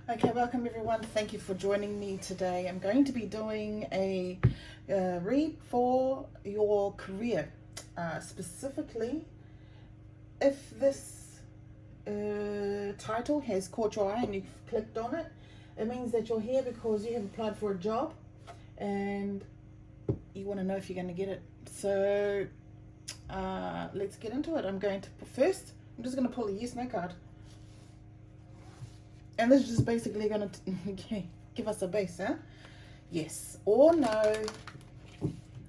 Okay, welcome everyone. Thank you for joining me today. I'm going to be doing a read for your career. Specifically, if this title has caught your eye and you've clicked on it, it means that you're here because you have applied for a job and you want to know if you're going to get it. So let's get into it. I'm just going to pull a yes no card. And this is just basically going to give us a base, huh? Yes or no.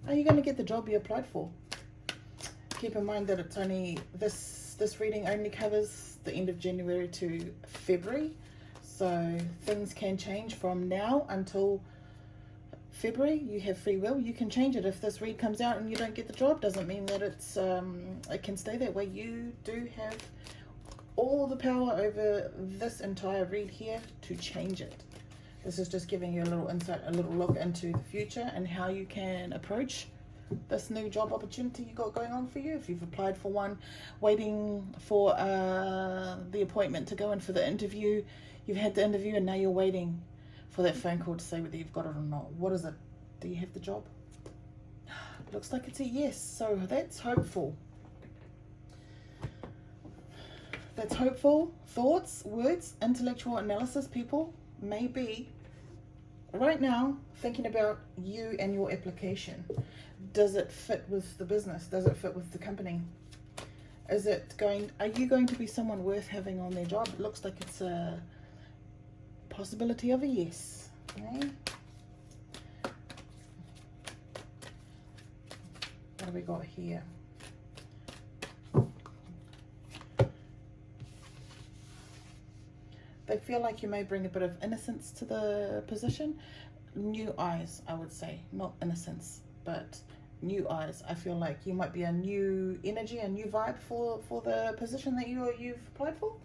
Are you going to get the job you applied for? Keep in mind that it's only this reading only covers the end of January to February. So things can change from now until February. You have free will. You can change it. If this read comes out and you don't get the job, doesn't mean that it can stay that way. You do have all the power over this entire read here to change it. This is just giving you a little insight, a little look into the future and how you can approach this new job opportunity you got going on for you. If you've applied for one, waiting for the appointment to go in for the interview, you've had the interview and now you're waiting for that phone call to say whether you've got it or not. What is it? Do you have the job? Looks like it's a yes, so that's hopeful. That's hopeful. Thoughts, words, intellectual analysis, people may be right now thinking about you and your application. Does it fit with the business? Does it fit with the company? Are you going to be someone worth having on their job? It looks like it's a possibility of a yes. Okay. What do we got here? They feel like you may bring a bit of innocence to the position. New eyes, I would say. Not innocence, but new eyes. I feel like you might be a new energy, a new vibe for the position that you've applied for.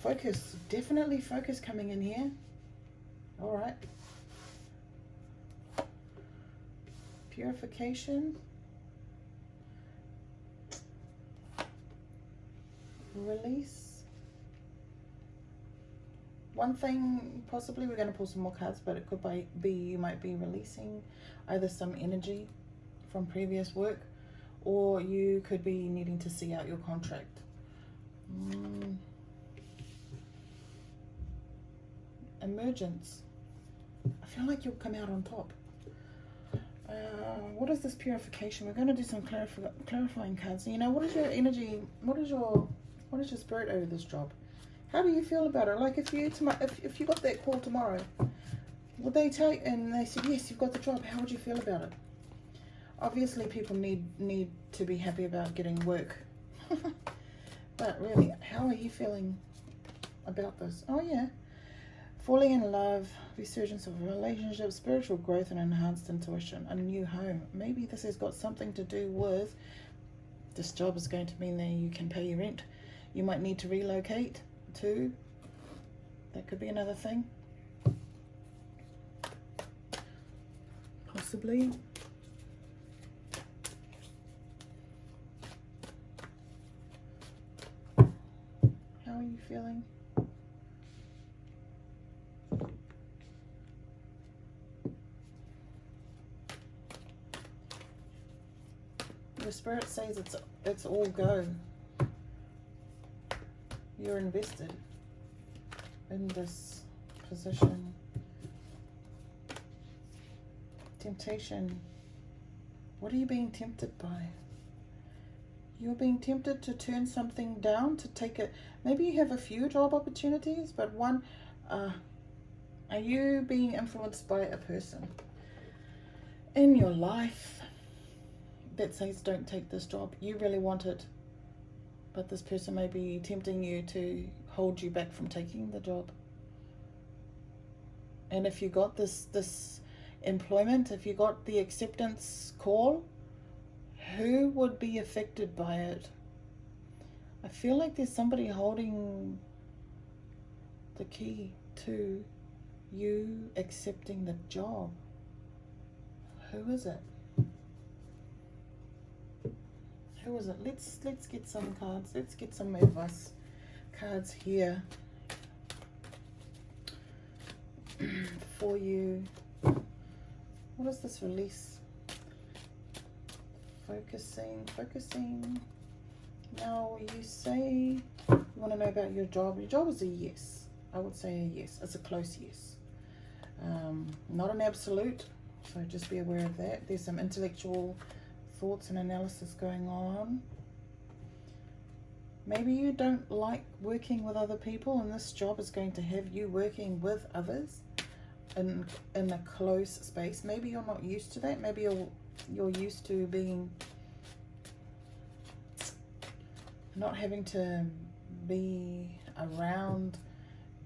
Focus. Definitely focus coming in here. All right. Purification. Release. One thing, possibly, we're going to pull some more cards, but it could be you might be releasing either some energy from previous work, or you could be needing to see out your contract. Emergence. I feel like you'll come out on top. What is this purification? We're going to do some clarifying cards. You know, what is your energy? What is your spirit over this job? How do you feel about it? Like if you got that call tomorrow, would they tell you, and they said, yes, you've got the job, how would you feel about it? Obviously people need to be happy about getting work. But really, how are you feeling about this? Oh yeah. Falling in love, resurgence of a relationship, spiritual growth and enhanced intuition, a new home. Maybe this has got something to do with this job is going to mean that you can pay your rent. You might need to relocate too. That could be another thing. Possibly. How are you feeling? Your spirit says it's all go. You're invested in this position. Temptation. What are you being tempted by? You're being tempted to turn something down, to take it. Maybe you have a few job opportunities, but one, are you being influenced by a person in your life that says don't take this job? You really want it, but this person may be tempting you to hold you back from taking the job. And if you got this employment, if you got the acceptance call, who would be affected by it? I feel like there's somebody holding the key to you accepting the job. Who is it? Who is it? Let's get some cards. Let's get some advice cards here. for you. What is this release? Focusing. Now you say you want to know about your job. Your job is a yes. I would say a yes. It's a close yes. Not an absolute. So just be aware of that. There's some intellectual thoughts and analysis going on. Maybe you don't like working with other people, and this job is going to have you working with others in a close space. Maybe you're not used to that. Maybe you're used to being not having to be around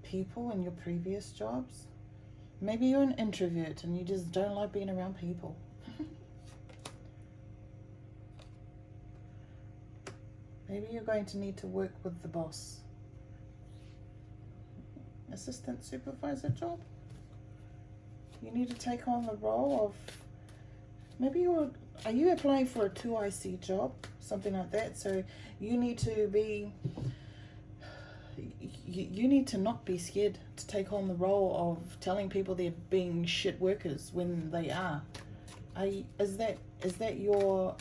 people in your previous jobs. Maybe you're an introvert and you just don't like being around people. Maybe you're going to need to work with the boss. Assistant supervisor job. You need to take on the role of, maybe are you applying for a 2IC job? Something like that. So you need to be, you need to not be scared to take on the role of telling people they're being shit workers when they are. Is that your,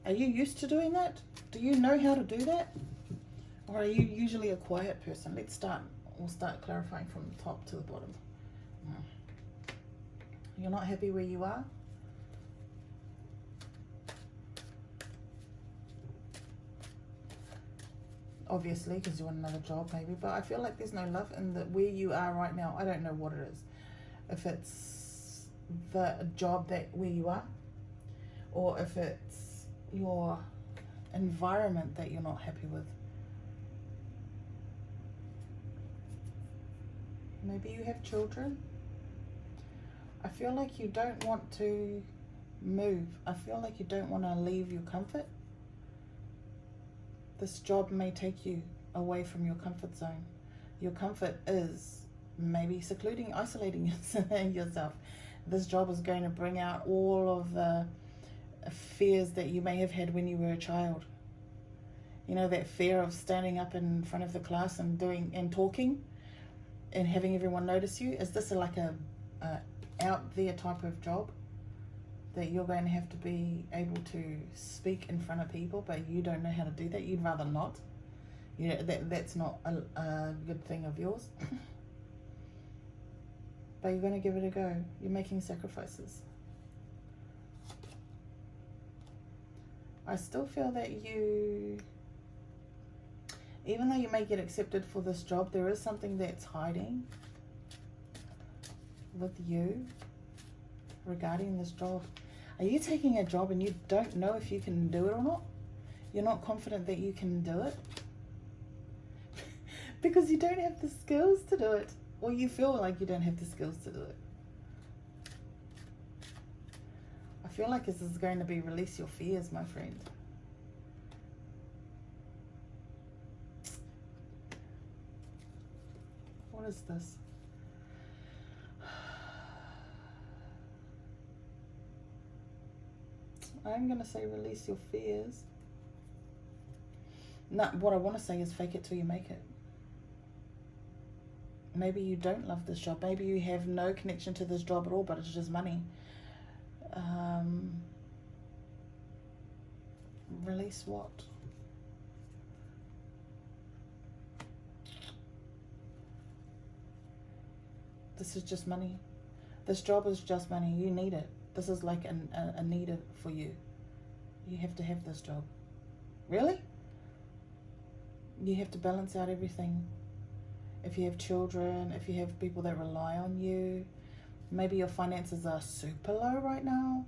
are you used to doing that? Do you know how to do that? Or are you usually a quiet person? We'll start clarifying from the top to the bottom. You're not happy where you are? Obviously, because you want another job maybe, but I feel like there's no love in where you are right now. I don't know what it is. If it's the job where you are, or if it's your environment that you're not happy with. Maybe you have children. I feel like you don't want to move. I feel like you don't want to leave your comfort. This job may take you away from your comfort zone. Your comfort is maybe secluding, isolating yourself. This job is going to bring out all of the fears that you may have had when you were a child. You know, that fear of standing up in front of the class and talking and having everyone notice you. Is this like a out there type of job that you're going to have to be able to speak in front of people, but you don't know how to do that? You'd rather not. You know, that's not a good thing of yours. But you're going to give it a go. You're making sacrifices. I still feel that you, even though you may get accepted for this job, there is something that's hiding with you regarding this job. Are you taking a job and you don't know if you can do it or not? You're not confident that you can do it because you don't have the skills to do it, or you feel like you don't have the skills to do it. I feel like this is going to be release your fears, my friend. What is this? I'm going to say release your fears. No, what I want to say is fake it till you make it. Maybe you don't love this job. Maybe you have no connection to this job at all, but it's just money. Release what? This is just money. This job is just money. You need it. This is like a need for you. You have to have this job. Really? You have to balance out everything. If you have children, if you have people that rely on you, maybe your finances are super low right now.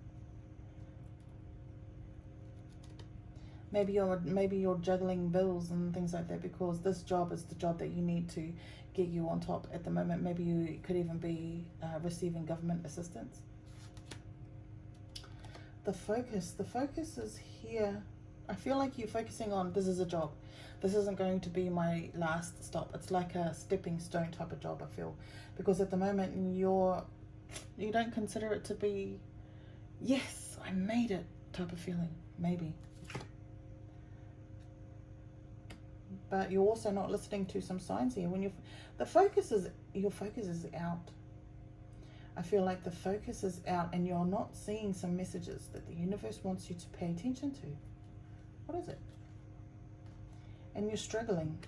Maybe you're juggling bills and things like that because this job is the job that you need to get you on top at the moment. Maybe you could even be receiving government assistance. The focus is here. I feel like you're focusing on, this is a job. This isn't going to be my last stop. It's like a stepping stone type of job, I feel. Because at the moment, you don't consider it to be, yes, I made it type of feeling, maybe. But you're also not listening to some signs here. When your focus is out. I feel like the focus is out and you're not seeing some messages that the universe wants you to pay attention to. What is it? And you're struggling.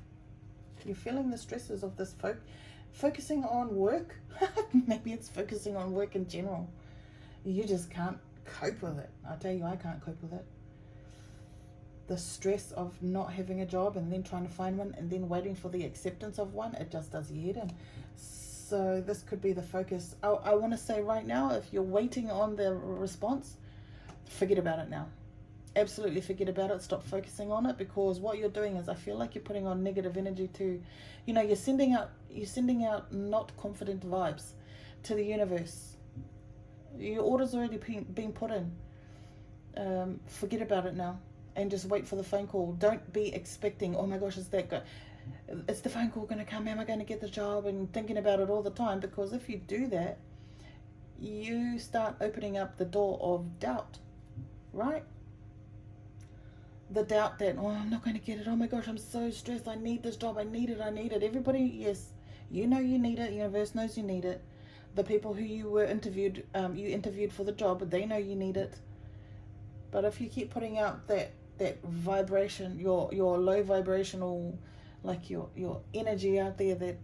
You're feeling the stresses of this focusing on work. Maybe it's focusing on work in general. You just can't cope with it. I tell you, I can't cope with it. The stress of not having a job and then trying to find one and then waiting for the acceptance of one, it just does your head in. So this could be the focus. I want to say right now, if you're waiting on the response, forget about it now. Absolutely forget about it. Stop focusing on it, because what you're doing is, I feel like you're putting on negative energy to, you know, you're sending out not confident vibes to the universe. Your order's already been put in. Forget about it now and just wait for the phone call. Don't be expecting, oh my gosh, is that good? Is the phone call going to come? Am I going to get the job? And thinking about it all the time, because if you do that, you start opening up the door of doubt, right? The doubt that, oh, I'm not going to get it. Oh my gosh, I'm so stressed. I need this job. I need it. Everybody, yes, you know you need it. The universe knows you need it. The people who you interviewed for the job, they know you need it. But if you keep putting out that vibration, your low vibrational, like your energy out there that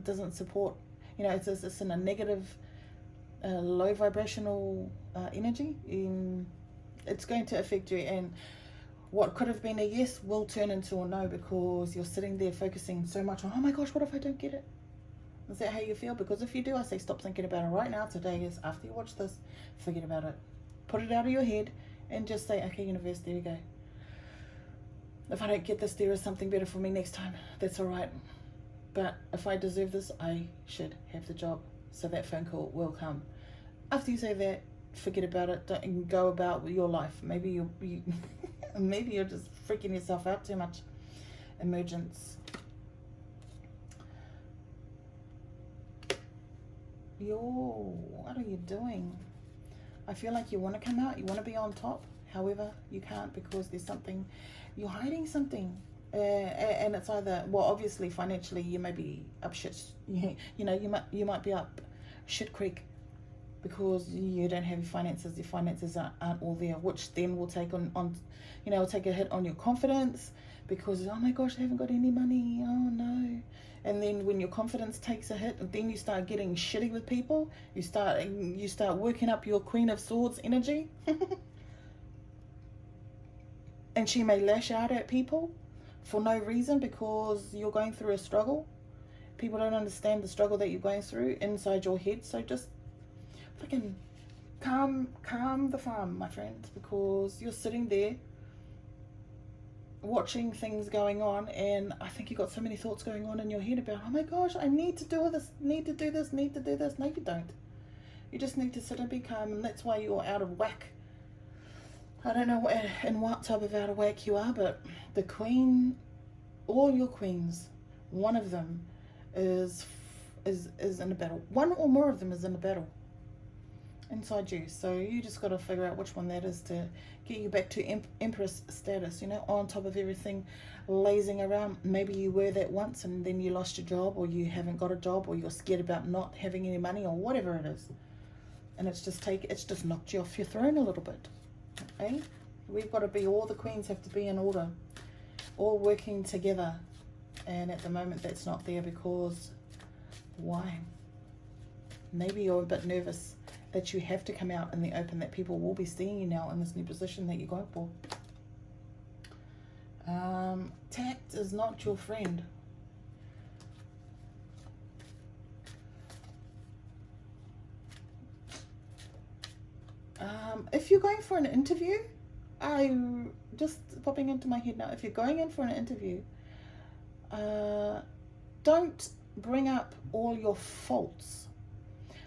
doesn't support, you know, it's in a negative, low vibrational energy, it's going to affect you. And what could have been a yes will turn into a no, because you're sitting there focusing so much on, oh my gosh, what if I don't get it? Is that how you feel? Because if you do, I say stop thinking about it right now. Today is, after you watch this, forget about it. Put it out of your head and just say, okay, universe, there you go. If I don't get this, there is something better for me next time. That's all right. But if I deserve this, I should have the job. So that phone call will come. After you say that, forget about it. Don't go about your life. Maybe you maybe you're just freaking yourself out too much. Emergence. What are you doing? I feel like you want to come out, you want to be on top. However, you can't, because there's something, you're hiding something. And it's either, well, obviously financially you may be up shit, you know, you might be up shit creek because you don't have your finances aren't all there, which then will take on you know, take a hit on your confidence, because, oh my gosh, I haven't got any money, oh no. And then when your confidence takes a hit, then you start getting shitty with people. You start working up your Queen of Swords energy. And she may lash out at people for no reason, because you're going through a struggle. People don't understand the struggle that you're going through inside your head. So just fucking calm the farm, my friend, because you're sitting there watching things going on, and I think you got so many thoughts going on in your head about, oh my gosh, I need to do this, need to do this. No, you don't. You just need to sit and be calm, and that's why you're out of whack. I don't know in what type of out of whack you are, but the queen, all your queens, one of them is in a battle. One or more of them is in a battle inside you. So you just got to figure out which one that is to get you back to empress status, you know, on top of everything, lazing around. Maybe you were that once and then you lost your job, or you haven't got a job, or you're scared about not having any money, or whatever it is, and it's just knocked you off your throne a little bit. Okay, we've got to be, all the queens have to be in order, all working together, and at the moment that's not there. Because why? Maybe you're a bit nervous that you have to come out in the open, that people will be seeing you now in this new position that you're going for. Tact is not your friend. If you're going for an interview, I'm just popping into my head now, if you're going in for an interview, don't bring up all your faults.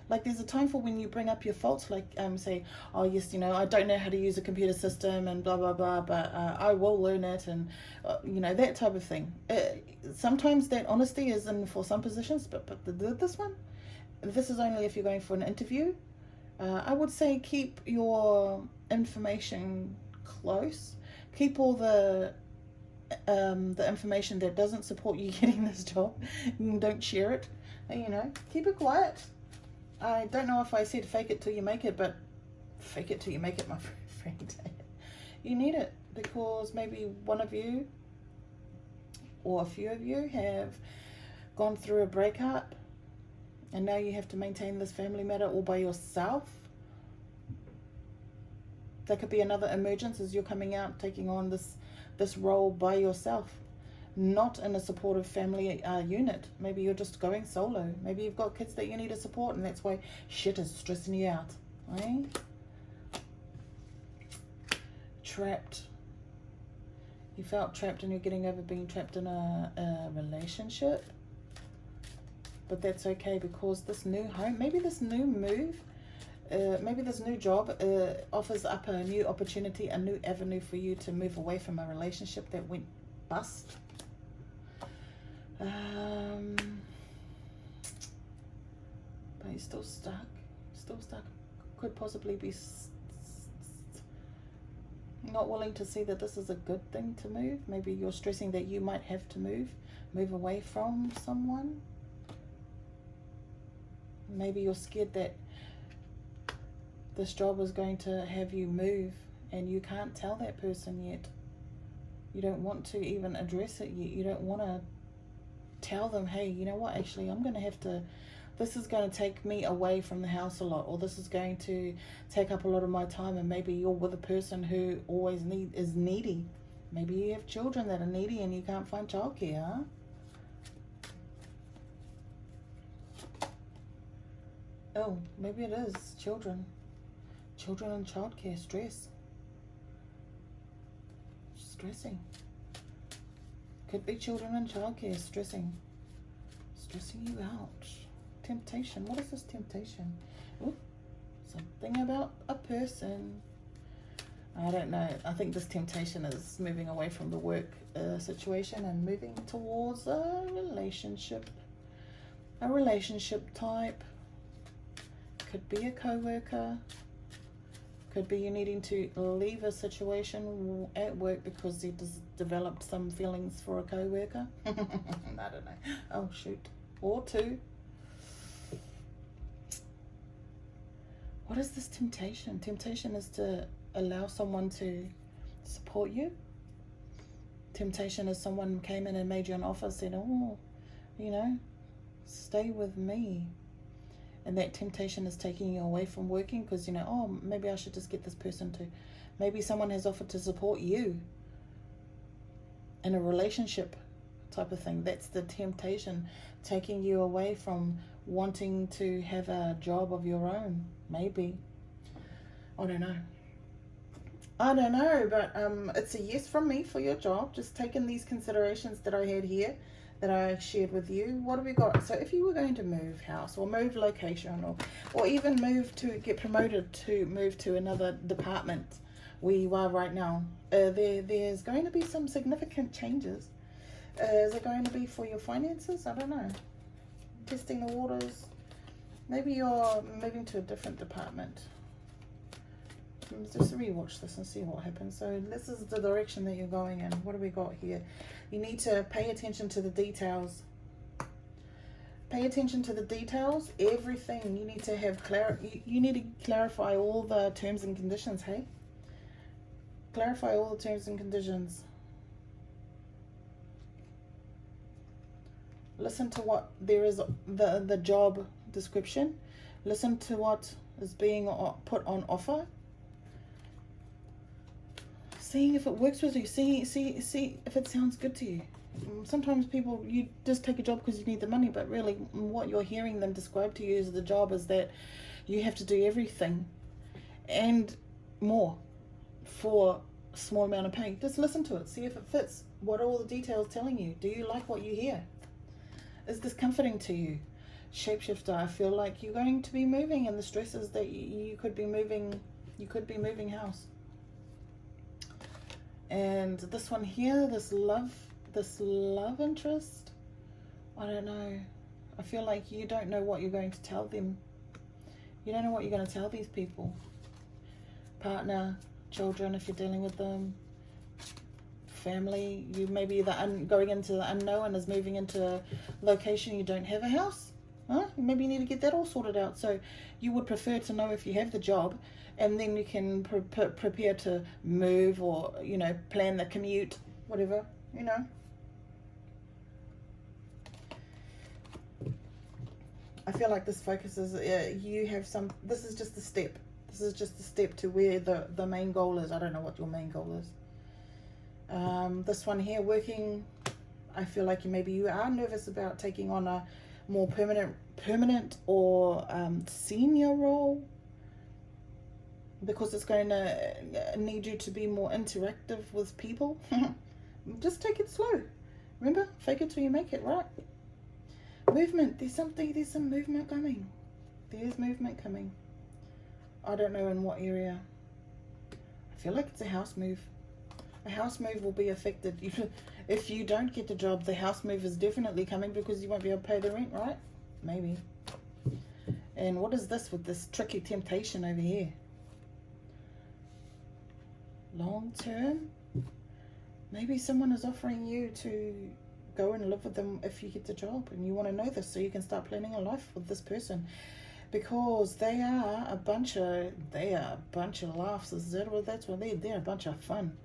Like, there's a time for when you bring up your faults, like say, oh yes, you know, I don't know how to use a computer system and blah blah blah, but I will learn it, and you know, that type of thing. Sometimes that honesty is in for some positions, but this one, this is only if you're going for an interview. I would say keep your information close. Keep all the information that doesn't support you getting this job. Don't share it. You know, keep it quiet. I don't know if I said fake it till you make it, but fake it till you make it, my friend. You need it because maybe one of you or a few of you have gone through a breakup and now you have to maintain this family matter all by yourself. That could be another emergence as you're coming out, taking on this role by yourself, not in a supportive family unit. Maybe you're just going solo. Maybe you've got kids that you need to support and that's why shit is stressing you out. Eh? Trapped. You felt trapped and you're getting over being trapped in a relationship. But that's okay because this new home, maybe this new move, maybe this new job offers up a new opportunity, a new avenue for you to move away from a relationship that went bust. But you're still stuck. Could possibly be not willing to see that this is a good thing to move. Maybe you're stressing that you might have to move away from someone. Maybe you're scared that this job is going to have you move and you can't tell that person yet. You don't want to even address it yet. You don't want to tell them, hey, you know what, actually I'm going to have to, this is going to take me away from the house a lot, or this is going to take up a lot of my time. And maybe you're with a person who always is needy. Maybe you have children that are needy and you can't find childcare, huh? Oh, maybe it is children and childcare, stressing. Could be children and childcare stressing you out. Temptation. What is this temptation? Ooh, something about a person. I don't know. I think this temptation is moving away from the work situation and moving towards a relationship type. Could be a co-worker. Could be you needing to leave a situation at work because you developed some feelings for a co-worker. I don't know. Oh, shoot. Or two. What is this temptation? Temptation is to allow someone to support you. Temptation is someone came in and made you an offer, said, oh, you know, stay with me. And that temptation is taking you away from working because, you know, oh, maybe I should just get this person to, maybe someone has offered to support you in a relationship type of thing. That's the temptation, taking you away from wanting to have a job of your own. Maybe. I don't know, but it's a yes from me for your job. Just taking these considerations that I had here, that I shared with you. What have we got? So if you were going to move house or move location or even move to get promoted to move to another department where you are right now, there's going to be some significant changes. Is it going to be for your finances? I don't know. Testing the waters. Maybe you're moving to a different department. Let's just rewatch this and see what happens. So this is the direction that you're going in. What do we got here? You need to pay attention to the details. Pay attention to the details. Everything. You need to have you need to clarify all the terms and conditions, hey? Clarify all the terms and conditions. Listen to what there is, the job description. Listen to what is being put on offer. Seeing if it works with you. See if it sounds good to you. Sometimes people, you just take a job because you need the money, but really what you're hearing them describe to you as the job is that you have to do everything and more for a small amount of pay. Just listen to it. See if it fits. What are all the details telling you? Do you like what you hear? Is this comforting to you? Shapeshifter, I feel like you're going to be moving, and the stress is that you could be moving house. And this one here, this love interest, I don't know. I feel like you don't know what you're going to tell them. You don't know what you're going to tell these people. Partner, children, if you're dealing with them. Family, you maybe going into the unknown is moving into a location you don't have a house. Huh? Maybe you need to get that all sorted out. So you would prefer to know if you have the job, and then you can prepare to move, or, you know, plan the commute, whatever, you know. I feel like this focuses, you have some, this is just a step. This is just a step to where the main goal is. I don't know what your main goal is. This one here, working, I feel like maybe you are nervous about taking on a more permanent or senior role, because it's going to need you to be more interactive with people. Just take it slow. Remember, fake it till you make it, right? Movement. There's some movement coming. There's movement coming. I don't know in what area. I feel like it's a house move. A house move will be affected. If you don't get the job, the house move is definitely coming, because you won't be able to pay the rent, right? Maybe. And what is this with this tricky temptation over here? Long term? Maybe someone is offering you to go and live with them if you get the job, and you want to know this so you can start planning a life with this person, because they are a bunch of laughs. That's what they're a bunch of fun.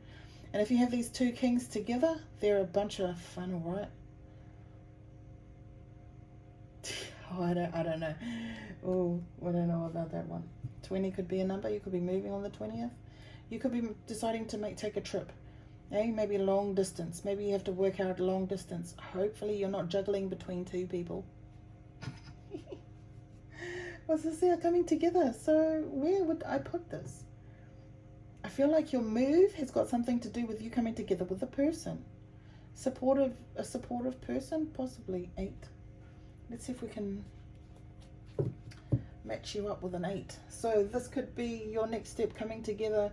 And if you have these two kings together, they're a bunch of fun, right? Oh, I don't know. Oh, I don't know about that one. 20 could be a number. You could be moving on the 20th. You could be deciding to take a trip. Maybe long distance. Maybe you have to work out long distance. Hopefully you're not juggling between two people. What's this here coming together? So where would I put this? I feel like your move has got something to do with you coming together with a person. A supportive person, possibly 8. Let's see if we can match you up with an 8. So this could be your next step, coming together.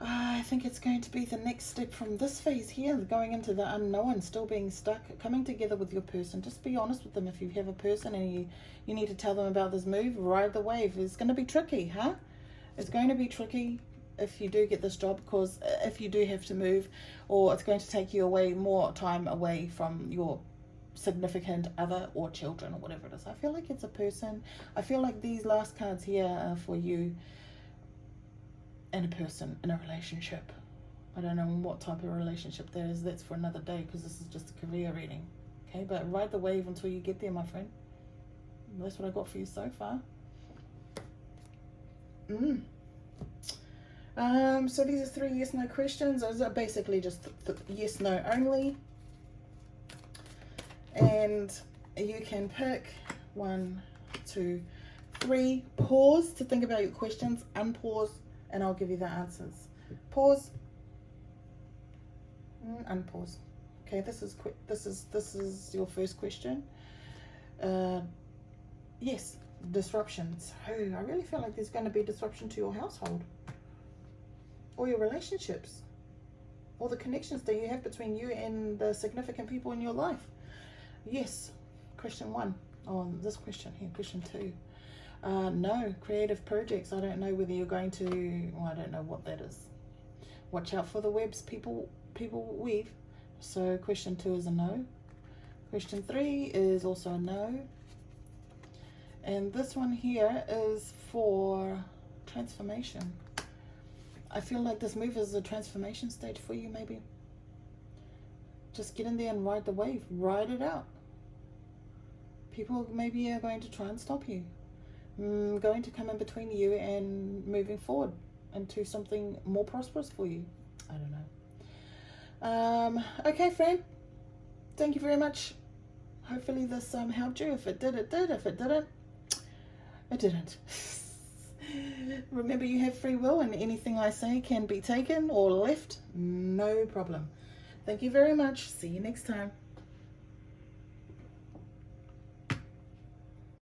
I think it's going to be the next step from this phase here, going into the unknown, still being stuck, coming together with your person. Just be honest with them. If you have a person and you need to tell them about this move, ride the wave. It's going to be tricky, huh? It's going to be tricky if you do get this job, because if you do have to move, or it's going to take you more time away from your significant other or children or whatever it is. I feel like it's a person. I feel like these last cards here are for you and a person in a relationship. I don't know what type of relationship that is. That's for another day, because this is just a career reading. Okay, but ride the wave until you get there, my friend. That's what I got for you so far. So these are 3 yes/no questions. Those are basically just yes/no only. And you can pick 1, 2, 3. Pause to think about your questions. Unpause, and I'll give you the answers. Pause. Unpause. Okay, this is quick. This is your first question. Yes, disruptions. Oh, I really feel like there's going to be disruption to your household, or your relationships, or the connections that you have between you and the significant people in your life. Yes. Question 1. Oh, this question here. Question 2. No, creative projects. I don't know whether you're going to, well, I don't know what that is. Watch out for the webs people weave. So question 2 is a no. Question 3 is also a no. And this one here is for transformation. I feel like this move is a transformation stage for you, maybe. Just get in there and ride the wave. Ride it out. People maybe are going to try and stop you. Going to come in between you and moving forward into something more prosperous for you. I don't know. Okay, friend. Thank you very much. Hopefully this helped you. If it did, it did. If it didn't, it didn't. Remember, you have free will, and anything I say can be taken or left. No problem. Thank you very much. See you next time.